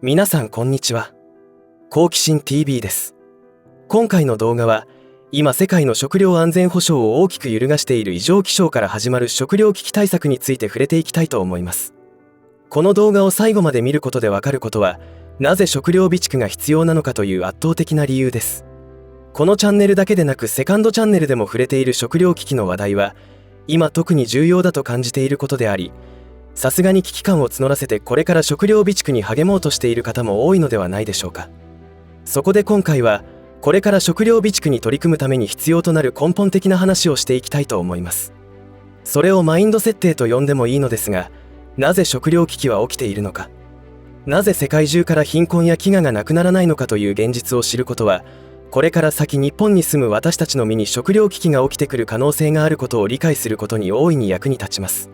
皆さんこんにちは。好奇心 TV です。今回の動画は、今世界の食料安全保障を大きく揺るがしている異常気象から始まる食料危機対策について触れていきたいと思います。この動画を最後まで見ることでわかることは、なぜ食料備蓄が必要なのかという圧倒的な理由です。このチャンネルだけでなくセカンドチャンネルでも触れている食料危機の話題は、今特に重要だと感じていることであり、さすがに危機感を募らせてこれから食料備蓄に励もうとしている方も多いのではないでしょうか。そこで今回はこれから食料備蓄に取り組むために必要となる根本的な話をしていきたいと思います。それをマインド設定と呼んでもいいのですが、なぜ食料危機は起きているのか、なぜ世界中から貧困や飢餓がなくならないのかという現実を知ることは、これから先日本に住む私たちの身に食料危機が起きてくる可能性があることを理解することに大いに役に立ちます。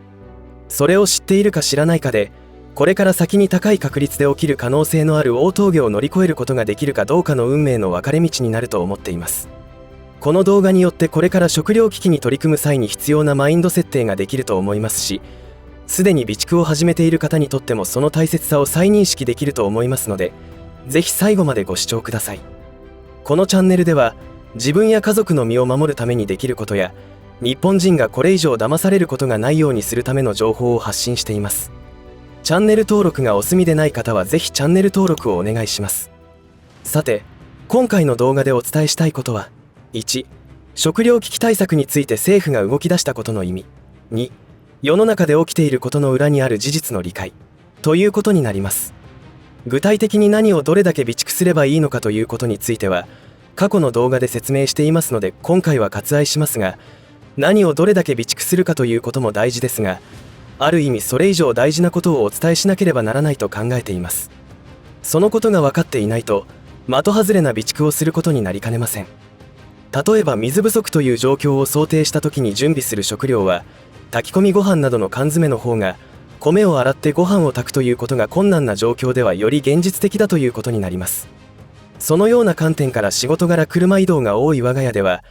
それを知っているか知らないかで、これから先に高い確率で起きる可能性のある大峠を乗り越えることができるかどうかの運命の分かれ道になると思っています。この動画によってこれから食料危機に取り組む際に必要なマインド設定ができると思いますし、すでに備蓄を始めている方にとってもその大切さを再認識できると思いますので、ぜひ最後までご視聴ください。このチャンネルでは、自分や家族の身を守るためにできることや、日本人がこれ以上騙されることがないようにするための情報を発信しています。チャンネル登録がお済みでない方はぜひチャンネル登録をお願いします。さて、今回の動画でお伝えしたいことは、1、食料危機対策について政府が動き出したことの意味。2、世の中で起きていることの裏にある事実の理解ということになります。具体的に何をどれだけ備蓄すればいいのかということについては、過去の動画で説明していますので今回は割愛しますが、何をどれだけ備蓄するかということも大事ですが、ある意味それ以上大事なことをお伝えしなければならないと考えています。そのことが分かっていないと、的外れな備蓄をすることになりかねません。例えば水不足という状況を想定した時に準備する食料は、炊き込みご飯などの缶詰の方が、米を洗ってご飯を炊くということが困難な状況ではより現実的だということになります。そのような観点から仕事柄車移動が多い我が家では、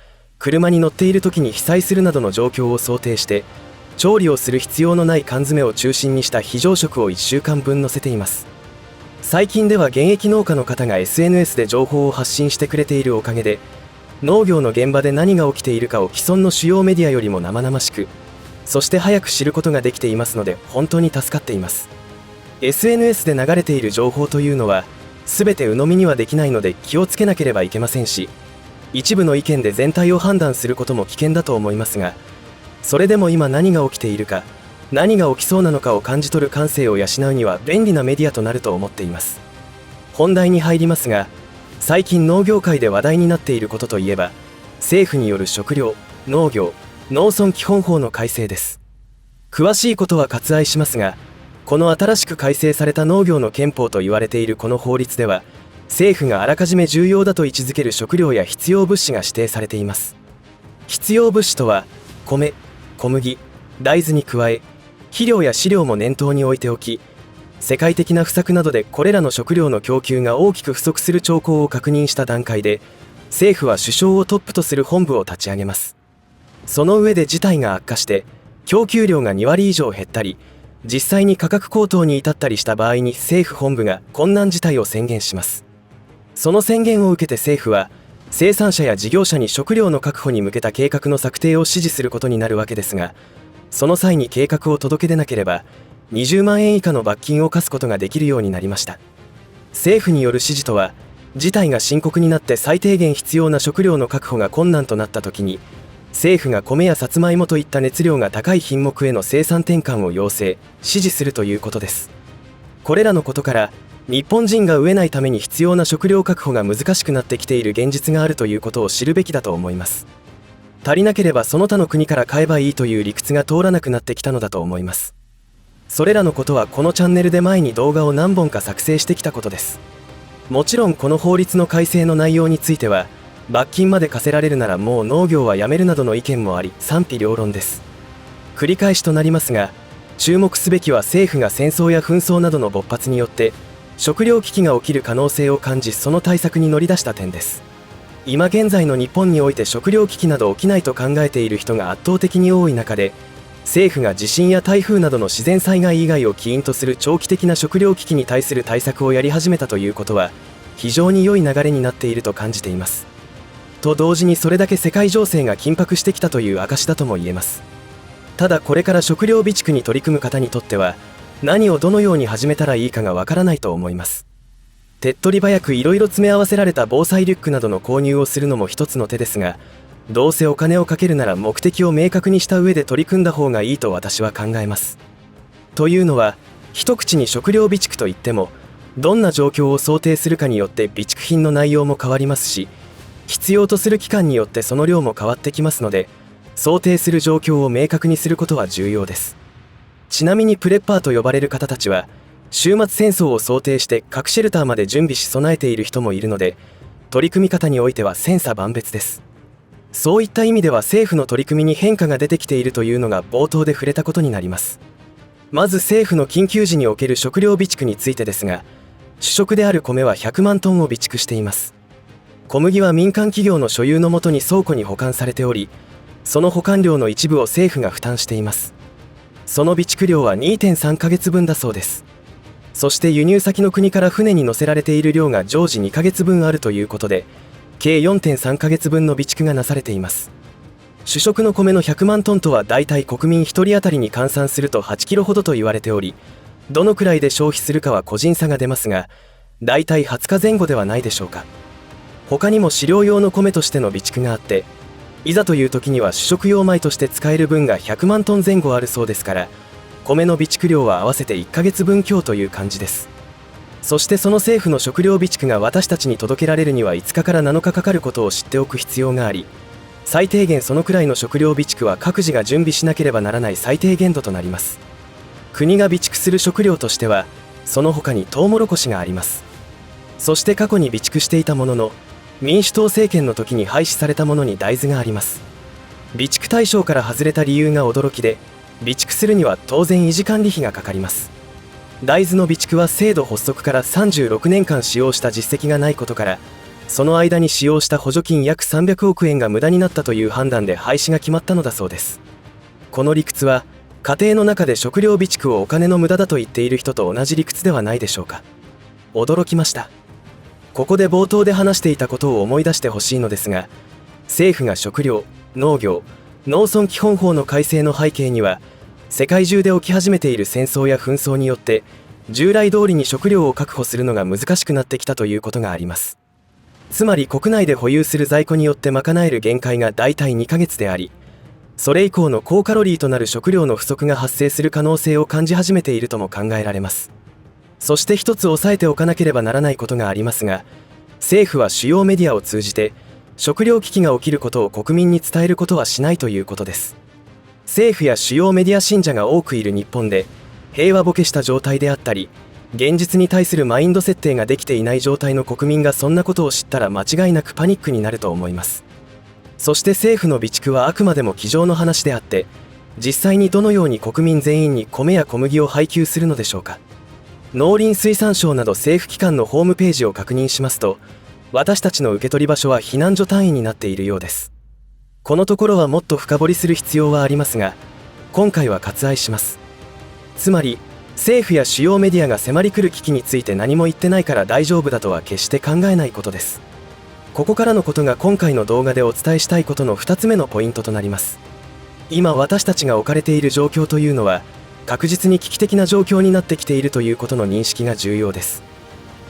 車に乗っている時に被災するなどの状況を想定して、調理をする必要のない缶詰を中心にした非常食を1週間分載せています。最近では現役農家の方が SNS で情報を発信してくれているおかげで、農業の現場で何が起きているかを既存の主要メディアよりも生々しく、そして早く知ることができていますので本当に助かっています。SNS で流れている情報というのは、全て鵜呑みにはできないので気をつけなければいけませんし、一部の意見で全体を判断することも危険だと思いますが、それでも今何が起きているか、何が起きそうなのかを感じ取る感性を養うには便利なメディアとなると思っています。本題に入りますが、最近農業界で話題になっていることといえば、政府による食料、農業、農村基本法の改正です。詳しいことは割愛しますが、この新しく改正された農業の憲法と言われているこの法律では、政府があらかじめ重要だと位置づける食料や必要物資が指定されています。必要物資とは、米、小麦、大豆に加え、肥料や飼料も念頭に置いておき、世界的な不作などでこれらの食料の供給が大きく不足する兆候を確認した段階で、政府は首相をトップとする本部を立ち上げます。その上で事態が悪化して、供給量が2割以上減ったり、実際に価格高騰に至ったりした場合に政府本部が困難事態を宣言します。その宣言を受けて政府は、生産者や事業者に食料の確保に向けた計画の策定を指示することになるわけですが、その際に計画を届け出なければ、20万円以下の罰金を課すことができるようになりました。政府による指示とは、事態が深刻になって最低限必要な食料の確保が困難となった時に、政府が米やさつまいもといった熱量が高い品目への生産転換を要請、指示するということです。これらのことから、日本人が飢えないために必要な食料確保が難しくなってきている現実があるということを知るべきだと思います。足りなければその他の国から買えばいいという理屈が通らなくなってきたのだと思います。それらのことはこのチャンネルで前に動画を何本か作成してきたことです。もちろんこの法律の改正の内容については、罰金まで課せられるならもう農業はやめるなどの意見もあり賛否両論です。繰り返しとなりますが、注目すべきは政府が戦争や紛争などの勃発によって食料危機が起きる可能性を感じ、その対策に乗り出した点です。今現在の日本において食料危機など起きないと考えている人が圧倒的に多い中で、政府が地震や台風などの自然災害以外を起因とする長期的な食糧危機に対する対策をやり始めたということは非常に良い流れになっていると感じています。と同時にそれだけ世界情勢が緊迫してきたという証だとも言えます。ただこれから食料備蓄に取り組む方にとっては何をどのように始めたらいいかがわからないと思います。手っ取り早くいろいろ詰め合わせられた防災リュックなどの購入をするのも一つの手ですが、どうせお金をかけるなら目的を明確にした上で取り組んだ方がいいと私は考えます。というのは、一口に食料備蓄といってもどんな状況を想定するかによって備蓄品の内容も変わりますし、必要とする期間によってその量も変わってきますので、想定する状況を明確にすることは重要です。ちなみにプレッパーと呼ばれる方たちは終末戦争を想定して核シェルターまで準備し備えている人もいるので、取り組み方においては千差万別です。そういった意味では政府の取り組みに変化が出てきているというのが冒頭で触れたことになります。まず政府の緊急時における食料備蓄についてですが、主食である米は100万トンを備蓄しています。小麦は民間企業の所有のもとに倉庫に保管されており、その保管量の一部を政府が負担しています。その備蓄量は 2.3 ヶ月分だそうです。そして輸入先の国から船に乗せられている量が常時2ヶ月分あるということで、計 4.3 ヶ月分の備蓄がなされています。主食の米の100万トンとはだいたい国民1人当たりに換算すると8キロほどと言われており、どのくらいで消費するかは個人差が出ますが、だいたい20日前後ではないでしょうか。他にも飼料用の米としての備蓄があって、いざという時には主食用米として使える分が100万トン前後あるそうですから、米の備蓄量は合わせて1ヶ月分強という感じです。そしてその政府の食料備蓄が私たちに届けられるには5日から7日かかることを知っておく必要があり、最低限そのくらいの食料備蓄は各自が準備しなければならない最低限度となります。国が備蓄する食料としてはその他にトウモロコシがあります。そして過去に備蓄していたものの民主党政権の時に廃止されたものに大豆があります。備蓄対象から外れた理由が驚きで、備蓄するには当然維持管理費がかかります。大豆の備蓄は制度発足から36年間使用した実績がないことから、その間に使用した補助金約300億円が無駄になったという判断で廃止が決まったのだそうです。この理屈は家庭の中で食料備蓄をお金の無駄だと言っている人と同じ理屈ではないでしょうか。驚きました。ここで冒頭で話していたことを思い出してほしいのですが、政府が食料、農業、農村基本法の改正の背景には、世界中で起き始めている戦争や紛争によって従来通りに食料を確保するのが難しくなってきたということがあります。つまり国内で保有する在庫によって賄える限界がだいたい2ヶ月であり、それ以降の高カロリーとなる食料の不足が発生する可能性を感じ始めているとも考えられます。そして一つ押さえておかなければならないことがありますが、政府は主要メディアを通じて食料危機が起きることを国民に伝えることはしないということです。政府や主要メディア信者が多くいる日本で平和ボケした状態であったり、現実に対するマインド設定ができていない状態の国民がそんなことを知ったら間違いなくパニックになると思います。そして政府の備蓄はあくまでも机上の話であって、実際にどのように国民全員に米や小麦を配給するのでしょうか。農林水産省など政府機関のホームページを確認しますと、私たちの受け取り場所は避難所単位になっているようです。このところはもっと深掘りする必要はありますが、今回は割愛します。つまり政府や主要メディアが迫り来る危機について何も言ってないから大丈夫だとは決して考えないことです。ここからのことが今回の動画でお伝えしたいことの2つ目のポイントとなります。今私たちが置かれている状況というのは確実に危機的な状況になってきているということの認識が重要です。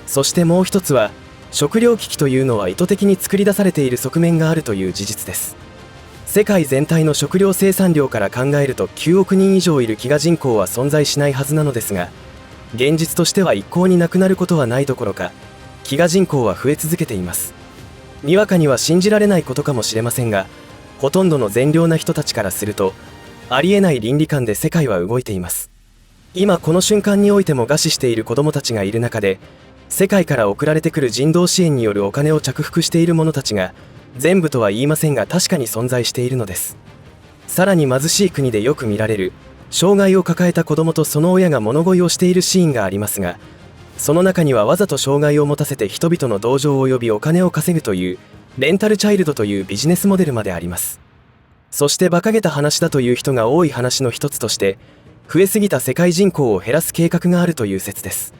そしてもう一つは、食糧危機というのは意図的に作り出されている側面があるという事実です。世界全体の食料生産量から考えると9億人以上いる飢餓人口は存在しないはずなのですが、現実としては一向になくなることはないどころか、飢餓人口は増え続けています。にわかには信じられないことかもしれませんが、ほとんどの善良な人たちからするとありえない倫理観で世界は動いています。今この瞬間においても餓死している子どもたちがいる中で、世界から送られてくる人道支援によるお金を着服している者たちが全部とは言いませんが確かに存在しているのです。さらに貧しい国でよく見られる障害を抱えた子供とその親が物乞いをしているシーンがありますが、その中にはわざと障害を持たせて人々の同情を呼びお金を稼ぐというレンタルチャイルドというビジネスモデルまであります。そして馬鹿げた話だという人が多い話の一つとして、増えすぎた世界人口を減らす計画があるという説です。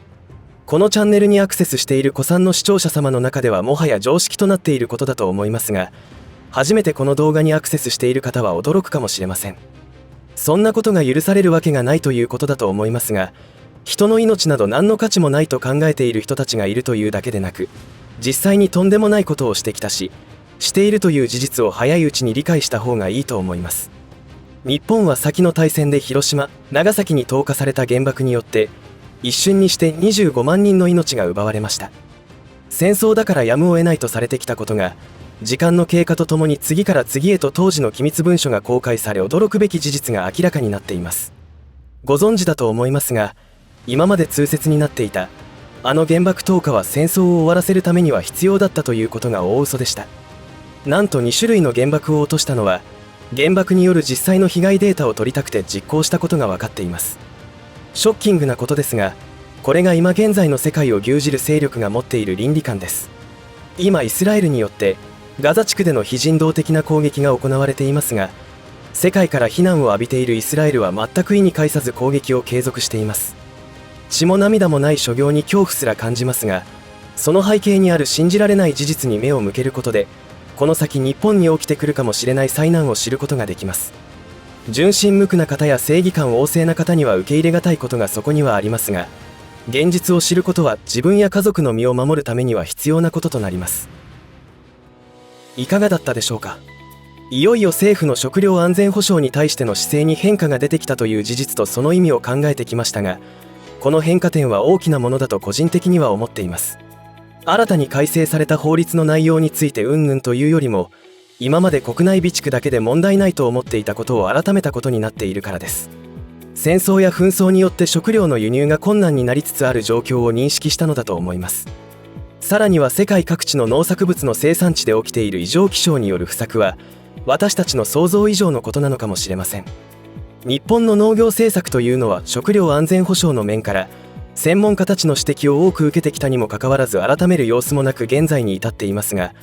このチャンネルにアクセスしている古参の視聴者様の中ではもはや常識となっていることだと思いますが、初めてこの動画にアクセスしている方は驚くかもしれません。そんなことが許されるわけがないということだと思いますが、人の命など何の価値もないと考えている人たちがいるというだけでなく、実際にとんでもないことをしてきたし、しているという事実を早いうちに理解した方がいいと思います。日本は先の大戦で広島、長崎に投下された原爆によって一瞬にして25万人の命が奪われました。戦争だからやむを得ないとされてきたことが、時間の経過とともに次から次へと当時の機密文書が公開され、驚くべき事実が明らかになっています。ご存知だと思いますが、今まで通説になっていたあの原爆投下は戦争を終わらせるためには必要だったということが大嘘でした。なんと2種類の原爆を落としたのは、原爆による実際の被害データを取りたくて実行したことが分かっています。ショッキングなことですが、これが今現在の世界を牛耳る勢力が持っている倫理観です。今イスラエルによってガザ地区での非人道的な攻撃が行われていますが、世界から非難を浴びているイスラエルは全く意に介さず攻撃を継続しています。血も涙もない所業に恐怖すら感じますが、その背景にある信じられない事実に目を向けることで、この先日本に起きてくるかもしれない災難を知ることができます。純真無垢な方や正義感旺盛な方には受け入れがたいことがそこにはありますが、現実を知ることは自分や家族の身を守るためには必要なこととなります。いかがだったでしょうか。いよいよ政府の食料安全保障に対しての姿勢に変化が出てきたという事実とその意味を考えてきましたが、この変化点は大きなものだと個人的には思っています。新たに改正された法律の内容について云々というよりも、今まで国内備蓄だけで問題ないと思っていたことを改めたことになっているからです。戦争や紛争によって食料の輸入が困難になりつつある状況を認識したのだと思います。さらには世界各地の農作物の生産地で起きている異常気象による不作は、私たちの想像以上のことなのかもしれません。日本の農業政策というのは食料安全保障の面から専門家たちの指摘を多く受けてきたにもかかわらず、改める様子もなく現在に至っていますが、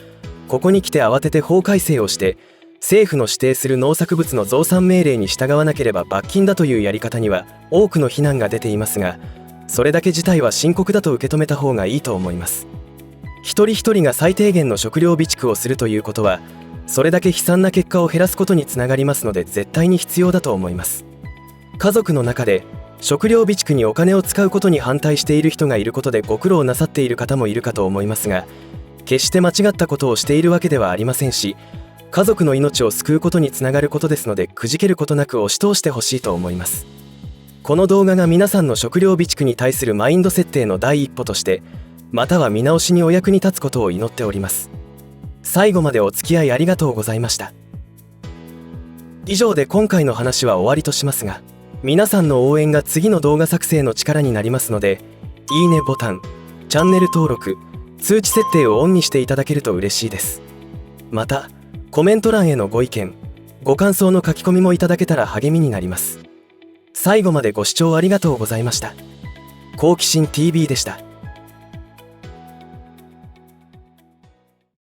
ここに来て慌てて法改正をして政府の指定する農作物の増産命令に従わなければ罰金だというやり方には多くの非難が出ていますが、それだけ事態は深刻だと受け止めた方がいいと思います。一人一人が最低限の食料備蓄をするということは、それだけ悲惨な結果を減らすことにつながりますので、絶対に必要だと思います。家族の中で食料備蓄にお金を使うことに反対している人がいることでご苦労なさっている方もいるかと思いますが、決して間違ったことをしているわけではありませんし、家族の命を救うことにつながることですので、くじけることなく押し通してほしいと思います。この動画が皆さんの食料備蓄に対するマインド設定の第一歩として、または見直しにお役に立つことを祈っております。最後までお付き合いありがとうございました。以上で今回の話は終わりとしますが、皆さんの応援が次の動画作成の力になりますので、いいねボタン、チャンネル登録、通知設定をオンにしていただけると嬉しいです。また、コメント欄へのご意見、ご感想の書き込みもいただけたら励みになります。最後までご視聴ありがとうございました。好奇心 TV でした。